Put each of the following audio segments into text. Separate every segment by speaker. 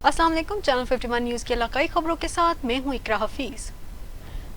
Speaker 1: अस्सलाम वालेकुम। Channel 51 news की इलाकाई खबरों के साथ मैं हूँ Iqra Hafeez.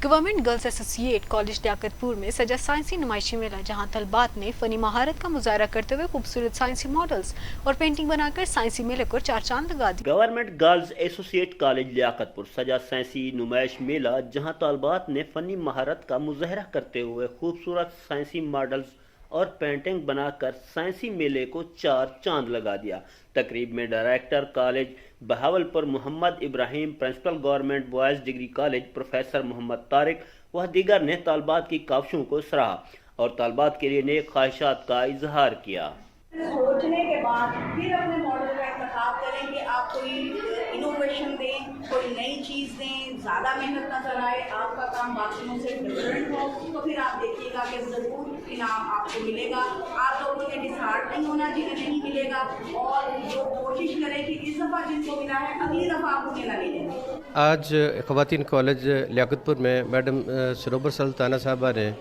Speaker 1: Government girls associate college Liaquatpur में सजा साइंसी नुमाइशी मेला, जहाँ तलबात ने फनी महारत का मुजाहरा करते हुए खूबसूरत साइंसी मॉडल्स और पेंटिंग बनाकर साइंसी मेले को चार चांद लगा दी।
Speaker 2: Government girls associate college Liaquatpur सजा साइंसी नुमाइश मेला, जहाँ तलबात ने फनी महारत का मुजाहरा करते हुए खूबसूरत साइंसी मॉडल्स और पेंटिंग बनाकर साइंसी मेले को चार चांद लगा दिया। तकरीब में director college Bahawalpur Mohammad Ibrahim, principal government boys degree college professor Mohammad Tariq व दीगर ने तलबात की काविशों को सराहा और तलबात के लिए नेक ख्वाहिशात का इजहार किया।
Speaker 3: सोचने के बाद फिर अपने मॉडल का इंतखाब करें कि आप कोई इनोवेशन दें, कोई नई चीज़ दें, ज़्यादा मेहनत नजर आए, आपका काम बाकियों से डिफरेंट हो, तो फिर आप देखिएगा कि ज़रूर इनाम आपको मिलेगा। आप लोगों ने डिसहार्ट नहीं होना जिन्हें नहीं मिलेगा, और जो कोशिश करें कि इस दफ़ा जिनको मिला है अगली दफ़ा आप उन्हें ना मिलें।
Speaker 4: आज ख़वातीन कॉलेज लियाकतपुर में मैडम सरोबर सुल्ताना साहबा ने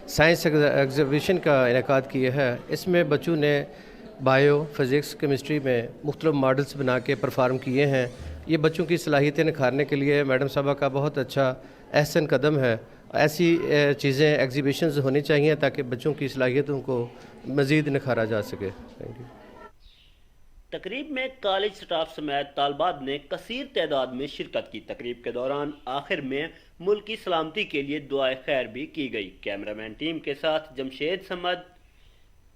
Speaker 4: साइंस एग्ज़िबिशन का इनेकाद किया है। इसमें बच्चों ने बायो, फिज़िक्स, केमिस्ट्री में मुख्तलिफ मॉडल्स बना के परफॉर्म किए हैं। ये बच्चों की सलाहियतें निखारने के लिए मैडम साहबा का बहुत अच्छा अहसन कदम है। ऐसी चीज़ें एग्ज़िबिशंस होनी चाहिए ताकि बच्चों की सलाहियतों को मज़ीद निखारा जा सके। Thank you.
Speaker 2: तकरीब में कॉलेज स्टाफ समेत तालबात ने कसीर तादाद में शिरकत की। तकरीब के दौरान आखिर में मुल्क की सलामती के लिए दुआए खैर भी की गई। कैमरामैन टीम के साथ जमशेद समद,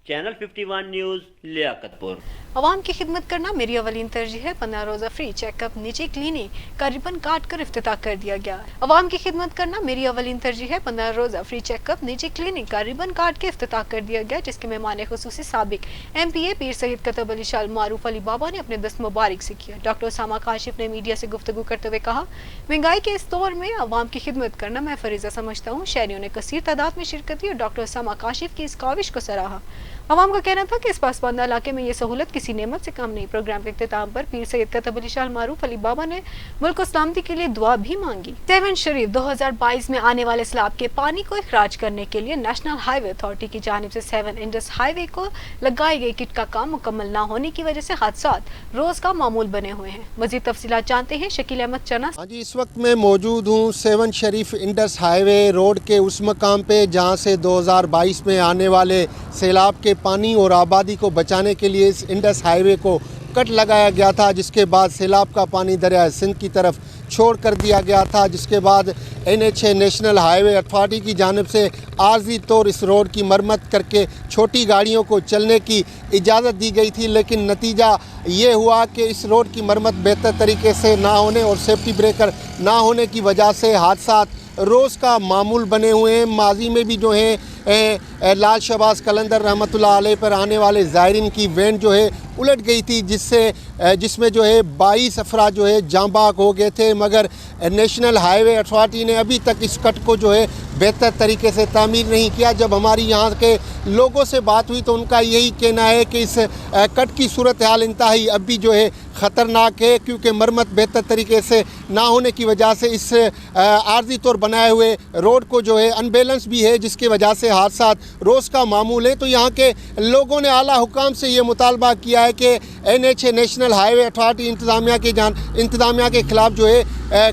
Speaker 2: चैनल 51 न्यूज़ लियाकतपुर।
Speaker 1: अवाम की खिदमत करना मेरी अवलीन तरजीह है। 15 रोज़ा फ्री चेकअप निजी क्लिनिक का रिबन काट कर इफ्तिताह कर दिया गया। अवाम की खिदमत करना मेरी अवलीन तरजीह है। 15 रोज़ा फ्री चेकअप निजी क्लिनिक का रिबन काट के इफ्तिताह कर दिया गया, जिसके मेहमान खुसूसी साबिक MPA पीर सैयद कतब अली शाह मारूफ अली बाबा ने अपने दस्त मुबारक से किया। डॉक्टर उसामा काशिफ ने मीडिया से गुफ्तगू करते हुए कहा, महंगाई के इस दौर में अवाम की खिदमत करना मैं फरीज़ा समझता हूँ। शहरियों ने कसीर तादाद में शिरकत की और डॉक्टर उसामा काशिफ की इस काविश को सराहा। अवाम का कहना था कि इस पासमानदा इलाके में ये सहूलत किसी नेमत से कम नहीं। प्रोग्राम के इख्तिताम पर पीर सैयद कतब अली शाह मारूफ अली बाबा ने मुल्क को सलामती के लिए दुआ भी मांगी। 7 शरीफ 2022 में आने वाले सैलाब के पानी को इखराज करने के लिए नेशनल हाईवे अथॉरिटी की जानिब से 7 इंडस हाईवे को लगाई गई किट का काम मुकम्मल न होने की वजह से हादसात रोज का मामूल बने हुए हैं। मजीद तफसीलात जानते हैं शकील अहमद चना।
Speaker 5: हाँ जी, इस वक्त मैं मौजूद हूँ 7 शरीफ इंडस हाईवे रोड के उस मकाम पे जहाँ से 2022 में आने वाले सैलाब के पानी और आबादी को बचाने के लिए इस इंडस हाईवे को कट लगाया गया था, जिसके बाद सैलाब का पानी दरिया सिंध की तरफ छोड़ कर दिया गया था। जिसके बाद NH नेशनल हाईवे अथॉरिटी की जानिब से आर्जी तौर इस रोड की मरम्मत करके छोटी गाड़ियों को चलने की इजाज़त दी गई थी, लेकिन नतीजा ये हुआ कि इस रोड की मरम्मत बेहतर तरीके से ना होने और सेफ्टी ब्रेकर ना होने की वजह से हादसात रोज़ का मामूल बने हुए हैं। माजी में भी जो है लाल शहबाज कलंदर रहमतुल्लाह अलैह पर आने वाले ज़ायरीन की वैन जो है उलट गई थी, जिसमें जो है 22 अफराद जो है जाँ बाग हो गए थे। मगर नेशनल हाईवे अथॉरिटी ने अभी तक इस कट को जो है बेहतर तरीके से तामीर नहीं किया। जब हमारी यहाँ के लोगों से बात हुई तो उनका यही कहना है कि इस कट की सूरत हाल इंतहाई अब भी जो है ख़तरनाक है, क्योंकि मरम्मत बेहतर तरीके से ना होने की वजह से इस आर्जी तौर बनाए हुए रोड को जो है अनबैलेंस भी है, जिसकी वजह से हादसात रोज़ का मामूल है। तो यहाँ के लोगों ने आला हुकाम से ये मुतालबा किया है कि NH नेशनल हाईवे अथॉरिटी इंतज़ामिया के ख़िलाफ़ जो है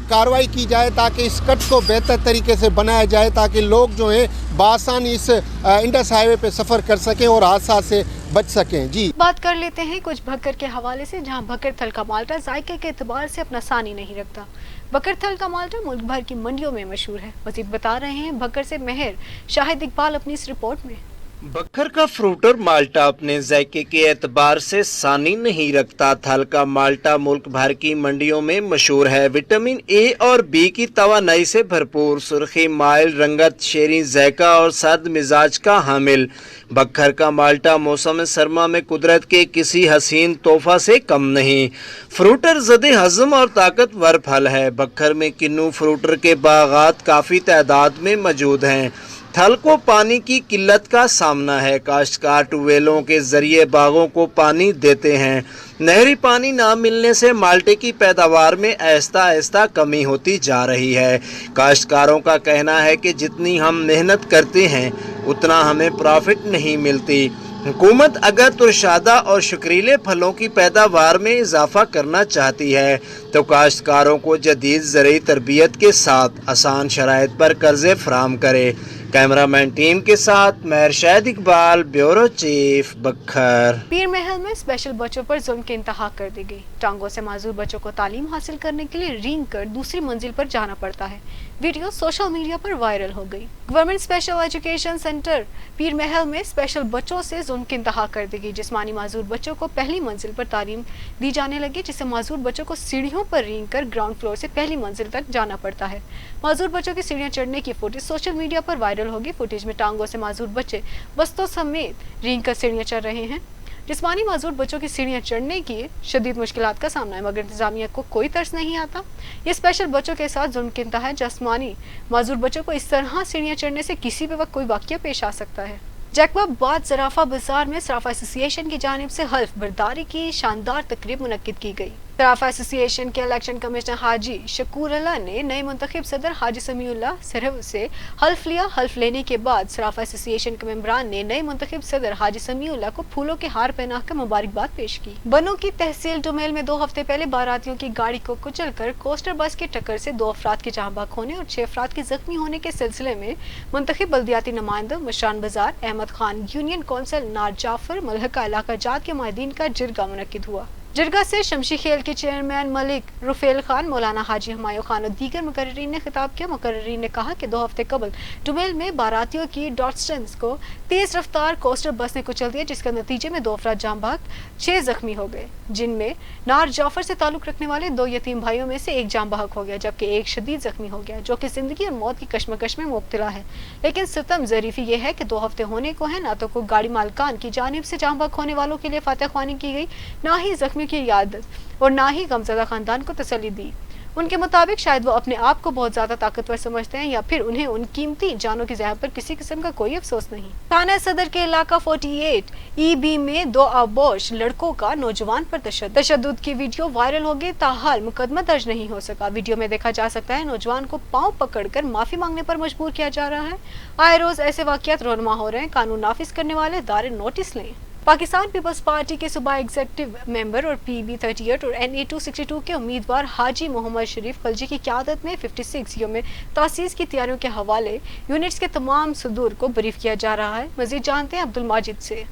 Speaker 5: कार्रवाई की जाए ताकि इस कट को बेहतर तरीके से बनाया जाए, ताकि लोग जो हैं बआसानी इस इंडस हाईवे पे सफ़र कर सकें और हादसा से बच सकें। जी
Speaker 1: बात कर लेते हैं कुछ भक्कर के हवाले से, जहां भक्कर थल का माल्टा जायके के एतबार से अपना सानी नहीं रखता। भक्कर थल का माल्टा मुल्क भर की मंडियों में मशहूर है। मजीद बता रहे हैं भक्कर से मेहर शाहिद इकबाल अपनी इस रिपोर्ट में।
Speaker 6: बक्खर का फ्रूटर माल्टा अपने जायके के एतबार से सानी नहीं रखता। थल का माल्टा मुल्क भर की मंडियों में मशहूर है। विटामिन A और B की तवानाई से भरपूर, सुर्खी, माइल, रंगत, शेरी जायका और सर्द मिजाज का हामिल बक्खर का माल्टा मौसम सरमा में कुदरत के किसी हसीन तोहफा से कम नहीं। फ्रूटर ज़दे हज़म और ताकतवर फल है। बक्खर में किन्नू फ्रूटर के बागात काफ़ी तादाद में मौजूद हैं। थल को पानी की किल्लत का सामना है। काश्तकार ट्यूबवेलों के जरिए बागों को पानी देते हैं। नहरी पानी ना मिलने से माल्टे की पैदावार में आहिस्ता आहिस्ता कमी होती जा रही है। काश्तकारों का कहना है कि जितनी हम मेहनत करते हैं उतना हमें प्रॉफिट नहीं मिलती। हुकूमत अगर तुरशादा और शुक्रीले फलों की पैदावार में इजाफा करना चाहती है तो काश्तकारों को जदीद ज़रूरी तरबियत के साथ आसान शराइत पर कर्ज़े फराहम करे। कैमरामैन टीम के साथ महर शाहिद इकबाल, ब्यूरो चीफ, बखर।
Speaker 1: पीर महल में स्पेशल बच्चों पर जुल्म की इंतहा कर दी गई। टांगों से माजूर बच्चों को तालीम हासिल करने के लिए रेंग कर दूसरी मंजिल पर जाना पड़ता है। वीडियो सोशल मीडिया पर वायरल हो गई। गवर्नमेंट स्पेशल एजुकेशन सेंटर पीर महल में स्पेशल बच्चों से जुल्म की इंतहा कर दी गई। जिस्मानी माजूर बच्चों को पहली मंजिल पर तालीम दी जाने लगी, जिससे माजूर बच्चों को सीढ़ियों पर रेंग कर ग्राउंड फ्लोर से पहली मंजिल तक जाना पड़ता है। माजूर बच्चों की सीढ़ियां चढ़ने की फुटेज सोशल मीडिया पर वायरल होगी। फुटेज में टांगों से माजूर बच्चे बस्तों समेत रेंग कर सीढ़ियां चढ़ रहे हैं। जिस्मानी माजूर बच्चों की सीढ़ियां चढ़ने की शदीद मुश्किलात का सामना है, मगर इंतजामिया को कोई तरस नहीं आता। ये स्पेशल बच्चों के साथ जुल्म की इंतहा है। जिस्मानी माजूर बच्चों को इस तरह सीढ़ियां चढ़ने से किसी भी वक्त कोई वाक़या पेश आ सकता है। जैकबाबाद सराफा बाजार में सराफा एसोसिएशन की जानिब से हल्फ बर्दारी की शानदार तकरीब मुनक्किद की गई। सराफा एसोसिएशन के इलेक्शन कमिश्नर हाजी शकूर अल्लाह ने नए मुंतखब सदर हाजी समीउल्लाह सरहव से हल्फ लिया। हल्फ लेने के बाद सराफा एसोसिएशन के मेंबरान ने नए मुंतखब सदर हाजी समीउल्लाह को फूलों के हार पहनाकर मुबारकबाद पेश की। बनों की तहसील डुमेल में 2 हफ्ते पहले बारातियों की गाड़ी को कुचलकर कोस्टर बस की टक्कर से 2 अफराद के जाँ बहक होने और 6 अफराद के जख्मी होने के सिलसिले में मुंतखब बल्दियाती नुमाइंदा मशान बाजार अहमद खान, यूनियन कौंसिल नार जाफर, मलहका इलाका जात के माहिदीन का जिरगा मुनक्किद हुआ। जिरगा से शमशी खेल के चेयरमैन मलिक रुफेल खान, मौलाना हाजी हुमायूं खान और दीगर मुकर्रिरीन ने खिताब किया। मुकर्रिरीन ने कहा कि 2 हफ्ते कबल डुमेल में बारातियों की डॉटस्टन्स को तेज रफ्तार कोस्टर बस ने कुचल दिया, जिसके नतीजे में 2 अफराद जाँ बहक, 6 जख्मी हो गए, जिनमें नार जाफर से ताल्लुक रखने वाले 2 यतीम भाइयों में से एक जाँ बहक हो गया, जबकि एक शदीद जख्मी हो गया, जो कि जिंदगी और मौत की कशमकश में मुब्तला है। लेकिन सितम ज़रीफी ये है कि 2 हफ्ते होने को है, ना तो कोई गाड़ी मालकान की जानिब से जाँ बहक होने वालों के लिए फातह ख्वानी की गई, ना ही जख्मी की याद और ना ही गमज़दा खानदान को तसल्ली दी। उनके मुताबिक शायद वो अपने आप को बहुत ज्यादा ताकतवर समझते हैं या फिर उन्हें उन कीमती जानों की ज़हमत पर किसी किस्म का कोई अफसोस नहीं। थाना सदर के इलाका 48 EB में 2 आबोश लड़कों का नौजवान पर तशद्दुद की वीडियो वायरल हो गई। ताहाल मुकदमा दर्ज नहीं हो सका। वीडियो में देखा जा सकता है नौजवान को पांव पकड़कर माफी मांगने पर मजबूर किया जा रहा है। आए रोज ऐसे वाकयात रोनमा हो रहे हैं। कानून नाफिज करने वाले इदारे नोटिस लें। पाकिस्तान पीपल्स पार्टी के सूबाई एग्जीक्यूटिव मेंबर और PB 38 और NA 262 के उम्मीदवार हाजी मोहम्मद शरीफ खलजी की क़यादत में 56 यौम तासीस की तैयारियों के हवाले यूनिट्स के तमाम सदूर को ब्रीफ किया जा रहा है। मज़ीद जानते हैं अब्दुल माजिद से।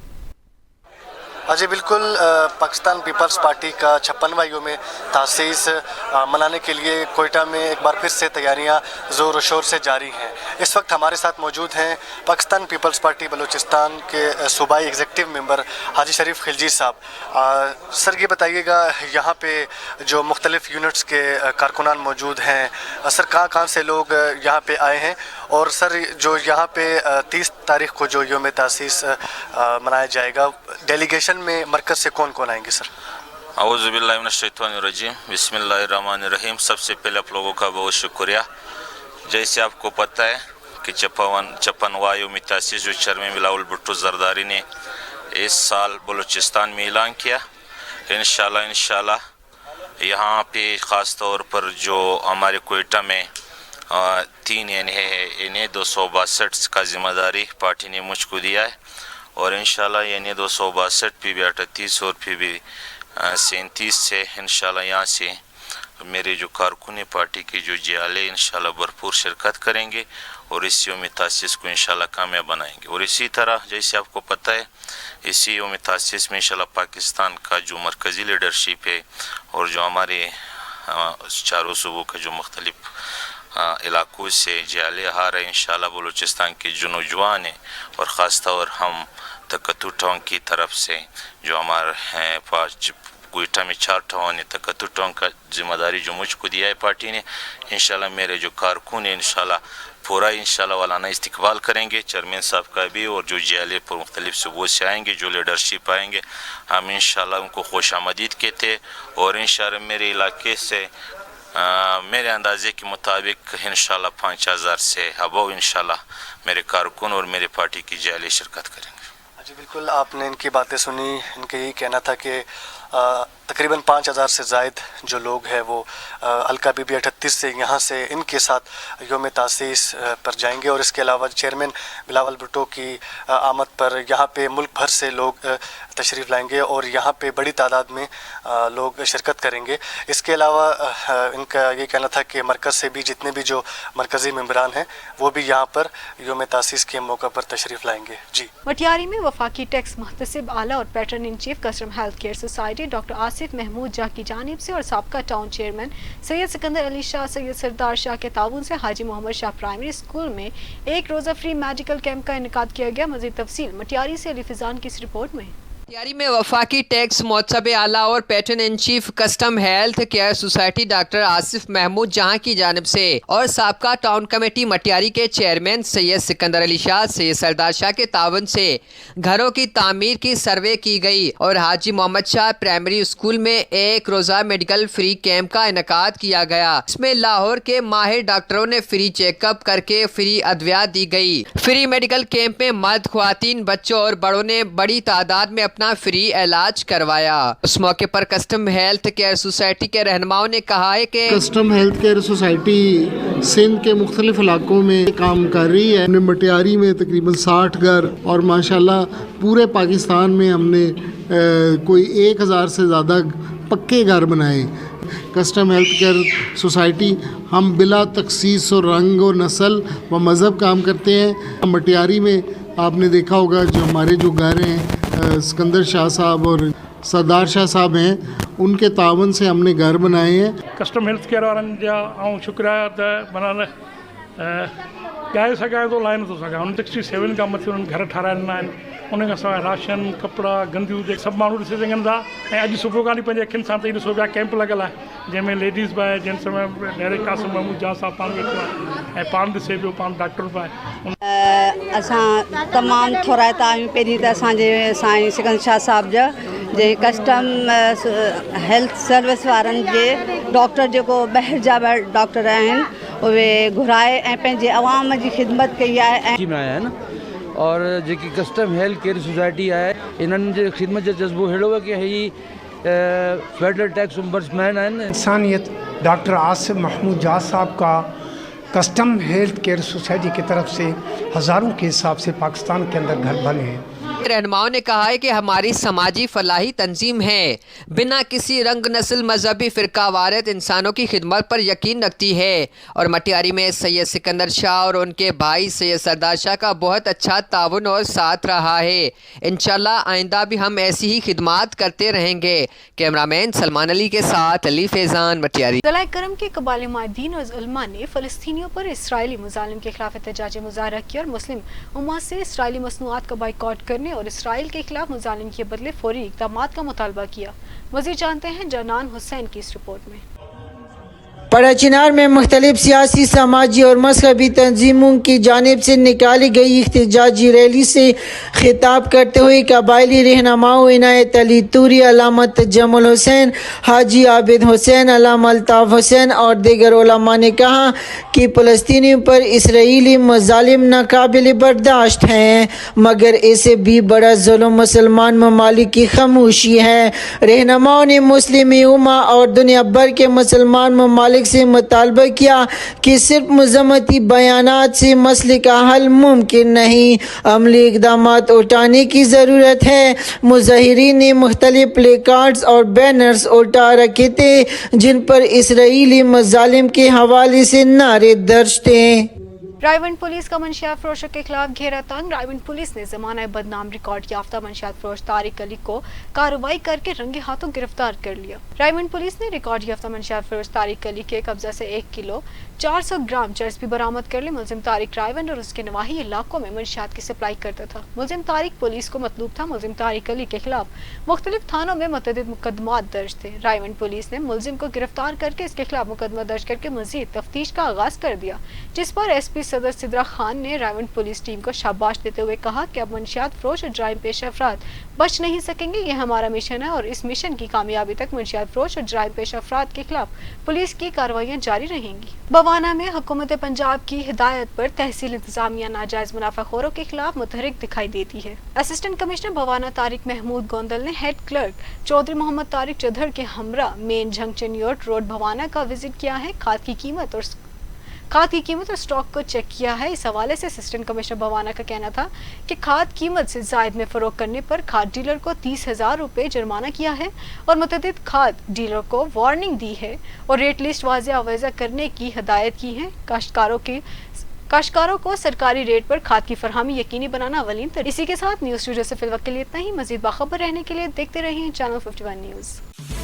Speaker 7: जी बिल्कुल, पाकिस्तान पीपल्स पार्टी का 56वां यौम तासीस मनाने के लिए कोयटा में एक बार फिर से तैयारियां ज़ोर शोर से जारी हैं। इस वक्त हमारे साथ मौजूद हैं पाकिस्तान पीपल्स पार्टी बलूचिस्तान के सूबाई एग्जीक्यूटिव मेंबर हाजी शरीफ खिलजी साहब। सर ये बताइएगा, यहाँ पे जो मुख्तलिफ यूनिट्स के कारकुनान मौजूद हैं, सर कहाँ से लोग यहाँ पे आए हैं, और सर जो यहाँ पे 30 तारीख को जो यौम तासीस मनाया जाएगा, डेलीगेशन में मरकज से कौन कौन आएंगे सर?
Speaker 8: औज़ुबिल्लाहि मिनश्शैतानिर्रजीम, बिस्मिल्लाहिर्रहमानिर्रहीम। सबसे पहले आप लोगों का बहुत शुक्रिया। जैसे आपको पता है कि 56वां यौम तासीस जो चेयरमैन बिलावल भुट्टो जरदारी ने इस साल बलूचिस्तान में ऐलान किया, इंशाल्लाह यहाँ पे ख़ास तौर पर जो हमारे कोयटा में 3 NA 262 का जिम्मेदारी पार्टी ने मुझको दिया है, और इंशाल्लाह NA 262 PB 38 और PB 37 से इंशाल्लाह यहाँ से मेरे जो कारकुन पार्टी की जो जियाले इंशाल्लाह भरपूर शिरकत करेंगे और इस यौम तासीस को इंशाल्लाह कामयाब बनाएंगे। और इसी तरह जैसे आपको पता है, इसी यौम तासीस में इंशाल्लाह पाकिस्तान का जो मरकज़ी लीडरशिप है और जो हमारे चारों सूबों का जो मुख्तलिफ इलाकों से जियाले आ रहे हैं, इंशाल्लाह बलूचिस्तान के जो नौजवान हैं और ख़ास तौर हम तकतु टाउन की तरफ से जो हमारे हैं कोयटा में 4 टाउन है, तकतु टाउन का जिम्मेदारी जो मुझको दिया है पार्टी ने, इंशाल्लाह मेरे जो कारकुन हैं इंशाल्लाह पूरा इंशाल्लाह वालाना इस्तिकबाल करेंगे। चेयरमैन साहब का भी और जो जियाले पर मुख्तलिफ सूबों से आएंगे, जो लीडरशिप आएंगे, हम इंशाल्लाह उनको खुश आमदीद कहते हैं। और इंशाल्लाह मेरे इलाके से मेरे अंदाजे के मुताबिक इंशाल्लाह 5000 से अबव इंशाल्लाह मेरे कारकुन और मेरे पार्टी की जियाले शिरकत करेंगे।
Speaker 7: जी बिल्कुल, आपने इनकी बातें सुनी। इनका यही कहना था कि तकरीबन 5000 से ज़ायद जो लोग हैं वो हल्का बीबी 38 से यहाँ से इनके साथ योम तासीस पर जाएंगे। और इसके अलावा चेयरमैन बिलावल भुट्टो की आमद पर यहाँ पे मुल्क भर से लोग तशरीफ़ लाएंगे और यहाँ पे बड़ी तादाद में लोग शिरकत करेंगे। इसके अलावा इनका ये कहना था कि मरकज़ से भी जितने भी जो मरकज़ी मेंबरान हैं वो भी यहाँ पर योम तासीस के मौका पर तशरीफ़ लाएंगे। जी,
Speaker 1: मटियारी में वफाकी टैक्स मुहतसिब आला और patron in chief custom health care society doctor Asif Mahmood जा की जानिब से और साबका टाउन चेयरमैन सैयद सिकंदर अली शाह, सैयद सरदार शाह के ताउन से हाजी मोहम्मद शाह प्राइमरी स्कूल में एक रोज़ा फ्री मेडिकल कैंप का इनेकाद किया गया। मज़ीद तफसील मटियारी से अली फिजान की इस रिपोर्ट में।
Speaker 9: मटियारी में वफाकी टैक्स मुहतसिब आला और patron in chief custom health care society doctor Asif Mahmood जहां की जानिब से और साबका टाउन कमेटी मटियारी के चेयरमैन सैयद सिकंदर अली शाह, सैयद सरदार शाह के तावन से घरों की तामीर की सर्वे की गई और हाजी मोहम्मद शाह प्राइमरी स्कूल में एक रोज़ा मेडिकल फ्री कैंप का इनेकाद किया गया। इसमें लाहौर के माहिर डॉक्टरों ने फ्री चेकअप करके फ्री अदवियात दी गई। फ्री मेडिकल कैंप में मर्द, ख्वातीन, बच्चों और बड़ों ने बड़ी तादाद में अपना फ्री इलाज करवाया। उस मौके पर कस्टम हेल्थ केयर सोसाइटी के रहनुमाओं ने कहा है कि
Speaker 5: custom health care society Sindh के मुख्तलिफ इलाकों में काम कर रही है। हमने मटियारी में तकरीबन 60 घर और माशाल्लाह पूरे पाकिस्तान में हमने कोई 1000 से ज़्यादा पक्के घर बनाए। कस्टम हेल्थ केयर सोसाइटी हम बिला तखसीस और रंग और नस्ल व मज़हब काम करते हैं। मटियारी में आपने देखा होगा जो हमारे जो घर हैं सिकंदर शाह साहब और सरदार शाह साहब हैं, उनके तावन से हमने घर बनाए हैं।
Speaker 10: कस्टम हेल्थ केयर वारनि जा ऐं शुक्रिया त माना ॻाए सघां थो लाइन थो सघां। 167 खां मथे उन्हनि घर ठाराइणा आहिनि। उन खां सवाइ राशन, कपिड़ा, गंदियूं जेके सभु माण्हू ॾिसी सघनि था। ऐं अॼु सुबुह खां पंहिंजे अखियुनि सां त ॾिसो पिया कैंप लॻल आहे जंहिंमें लेडीज़ बि आहे, जेंट्स में डायरेक्ट कासिम महमूद जा साहब पाण वेठो आहे ऐं पाण ॾिसे पियो, पाण डॉक्टर बि आहे।
Speaker 11: असां तमामु थोराइता आहियूं। पहिरीं त असांजे साईं सिकंदर शाह साहब जा जे कस्टम हेल्थ सर्विस वारनि जे डॉक्टर जेको ॿाहिरि जा डॉक्टर आहिनि उहे घुराए ऐं पंहिंजे अवाम जी ख़िदमत कई आहे।
Speaker 12: में आया आहिनि और जेकी कस्टम हेल्थ केयर सोसाइटी आहे इन्हनि जे ख़िदमत जो जज़्बो अहिड़ो आहे कि हीअ फेडरल टैक्स ओम्बड्समैन आहिनि।
Speaker 13: इंसानियत डॉक्टर आसिफ महमूद जा साहब का कस्टम हेल्थ केयर सोसाइटी की तरफ से हज़ारों के हिसाब से पाकिस्तान के अंदर घर बने हैं।
Speaker 9: रहनुमाओं ने कहा है कि हमारी समाजी फलाही तंजीम है, बिना किसी रंग, नस्ल, मजहबी फ़िरका वारियत इंसानों की खिदमत पर यकीन रखती है और मटियारी में सैयद सिकंदर शाह और उनके भाई सैयद सरदार शाह का बहुत अच्छा ताउन और साथ रहा है। इंशाल्लाह आइंदा भी हम ऐसी ही खिदमत करते रहेंगे। कैमरामैन सलमान अली के साथ अली फैजान, मटियारी।
Speaker 1: ज़िला करम के कबाइली माहिदीन और उलमा ने फ़लस्तीनियों पर इसराइली मुजालिम के खिलाफ एहतजाजी मुजाहरा किया और मुस्लिम उम्मा से इसराइली मसनूआत का बाइकआउट करने और इसराइल के खिलाफ मुजालिम के बदले फौरी इक़दामात का मुतालबा किया। मज़ीद जानते हैं जनान हुसैन की इस रिपोर्ट में।
Speaker 14: पड़ाचिनार में मुख्तलिफ सियासी, समाजी और मजहबी तंजीमों की जानिब से निकाली गई इख्तिजाजी रैली से खिताब करते हुए कबायली रहनुमाओं इनायत अली तूरी, अलामत जमल हुसैन, हाजी आबिद हुसैन, अलामा अल्ताफ़ हुसैन और दीगर उलमा ने कहा कि फ़लस्तीनियों पर इसराइली मज़ालिम नाकाबिल बर्दाश्त हैं, मगर इसे भी बड़ा जुल्म मुसलमान ममालिक की खामोशी है। रहनुमाओं ने मुस्लिम उम्मा और दुनिया भर के मुसलमान ममालिक से मुतालबा किया कि सिर्फ मजम्मती बयानात से मसले का हल मुमकिन नहीं, अमली इक़दामात उठाने की ज़रूरत है। मुज़ाहिरीन ने मुख्तलिफ प्ले कार्ड्स और बैनर्स उठा रखे थे जिन पर इसराइली मज़ालिम के हवाले से नारे दर्ज थे।
Speaker 1: रायवंड पुलिस का मंशियात फरोशों के खिलाफ घेरा तंग। रायवंड पुलिस ने ज़माना बदनाम रिकॉर्ड याफ्ता मंशियात फरोश तारिक अली को कार्रवाई करके रंगे हाथों गिरफ्तार कर लिया। रायवंड पुलिस ने रिकॉर्ड याफ्ता मंशियात फरोश तारिक अली के कब्जा से 1 किलो 400 ग्राम चर्स भी बरामद कर ली। मुलजिम तारिक रायवंड और उसके नवाही इलाकों में मंशियात की सप्लाई करता था। मुलजिम तारिक पुलिस को मतलूब था। मुलजिम तारिक अली के खिलाफ मुख्तलिफ थानों में मुतअद्दिद मुकदमात दर्ज थे। रायवंड पुलिस ने मुलजिम को गिरफ्तार करके इसके खिलाफ मुकदमा दर्ज करके मजीद तफ्तीश का आगाज कर दिया, जिस पर SP सदर सिद्रा खान ने रावण पुलिस टीम को शाबाश देते हुए कहा कि अब मंशियात फरोश और जराइम पेशा अफराद बच नहीं सकेंगे। यह हमारा मिशन है और इस मिशन की कामयाबी तक मंशियात फरोश और जराइम पेशा अफराद के खिलाफ पुलिस की कार्रवाइयाँ जारी रहेंगी। बवाना में हुकूमत पंजाब की हिदायत पर तहसील इंतजामिया नाजायज मुनाफाखोरों के खिलाफ मुतहरिक दिखाई देती है। असिस्टेंट कमिश्नर बवाना तारिक महमूद गोंदल ने हेड क्लर्क चौधरी मोहम्मद तारिक चौधर के हमरा main junction vote road Bawana का विजिट किया है। खाद की कीमत और स्टॉक को चेक किया है। इस हवाले से असिस्टेंट कमिश्नर बवाना का कहना था कि खाद कीमत से जायद में फरोख्त करने पर खाद डीलर को 30,000 रुपये जुर्माना किया है और मुतअद्दिद खाद डीलर को वार्निंग दी है और रेट लिस्ट वाज़ेह अवज़ा करने की हिदायत की है। काश्तकारों को सरकारी रेट पर खाद की फरहमी यकीनी बनाना अवलीन तरीका। इसी के साथ न्यूज़ स्टूडियो से फिल वक्त के लिए इतना ही। मज़ीद बाखबर रहने के लिए देखते रहिए चैनल 51 न्यूज़।